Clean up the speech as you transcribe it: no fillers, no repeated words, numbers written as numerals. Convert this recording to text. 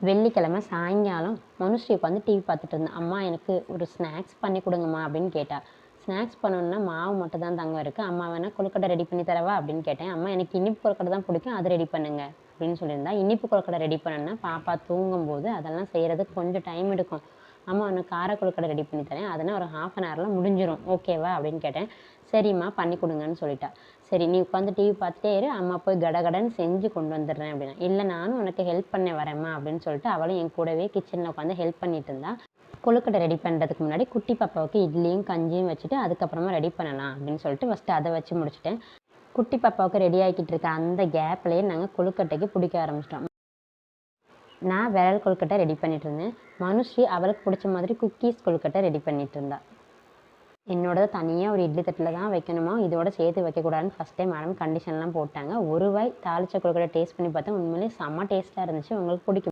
வெள்ளிக்கிழமை சாயங்காலம் மனுஸ்ரீ உட்காந்து டிவி பார்த்துட்டு இருந்தேன். அம்மா எனக்கு ஒரு ஸ்நாக்ஸ் பண்ணி கொடுங்கம்மா அப்படின்னு கேட்டா. ஸ்நாக்ஸ் பண்ணணுன்னா மாவு மட்டும் தான் தங்கம் இருக்குது, அம்மா வேணால் கொழுக்கட்டை ரெடி பண்ணி தரவா அப்படின்னு கேட்டேன். அம்மா எனக்கு இனிப்பு கொழுக்கட்டை தான் பிடிக்கும், அது ரெடி பண்ணுங்க அப்படின்னு சொல்லியிருந்தா. இனிப்பு கொழுக்கட்டை ரெடி பண்ணணுன்னா பாப்பா தூங்கும்போது அதெல்லாம் செய்கிறதுக்கு கொஞ்சம் டைம் எடுக்கும். அம்மா உனக்கு கார கொழுக்கட்டை ரெடி பண்ணி தரேன், அதனால் ஒரு 1/2 ஹவரில் முடிஞ்சிடும், ஓகேவா அப்படின்னு கேட்டேன். சரிம்மா பண்ணி கொடுங்கன்னு சொல்லிட்டா. சரி நீ உட்காந்து டிவி பார்த்துட்டே இரு, அம்மா போய் கடகடன்னு செஞ்சு கொண்டு வந்துடுறேன் அப்படின்னா. இல்லை நானும் உனக்கு ஹெல்ப் பண்ண வரேம்மா அப்படின்னு சொல்லிட்டு அவளும் என் கூடவே கிச்சனில் உட்காந்து ஹெல்ப் பண்ணிட்டு இருந்தா. கொழுக்கட்டை ரெடி பண்ணுறதுக்கு முன்னாடி குட்டி பாப்பாவுக்கு இட்லியும் கஞ்சியும் வச்சுட்டு அதுக்கப்புறமா ரெடி பண்ணலாம் அப்படின்னு சொல்லிட்டு ஃபஸ்ட்டு அதை வச்சு முடிச்சுட்டேன். குட்டி பாப்பாவுக்கு ரெடி ஆகிக்கிட்டு இருக்க அந்த கேப்லேயே நாங்கள் கொழுக்கட்டைக்கு பிடிக்க ஆரம்பிச்சிட்டோம். நான் விரல் கொழுக்கட்டை ரெடி பண்ணிட்டு இருந்தேன். மனுஸ்ரீ அவளுக்கு பிடிச்ச மாதிரி குக்கீஸ் கொழுக்கட்டை ரெடி பண்ணிட்டு இருந்தா. என்னோட தனியாக ஒரு இட்லி தட்டில் தான் வைக்கணுமா, இதோட சேர்த்து வைக்கக்கூடாதுன்னு ஃபஸ்ட் டைம் மேடம் கண்டிஷன்லாம் போட்டாங்க. ஒரு வாய் தாளிச்ச கொழுக்கட்டை டேஸ்ட் பண்ணி பார்த்தா உண்மையிலேயே செம்ம டேஸ்ட்டாக இருந்துச்சு. உங்களுக்கு பிடிக்கும்.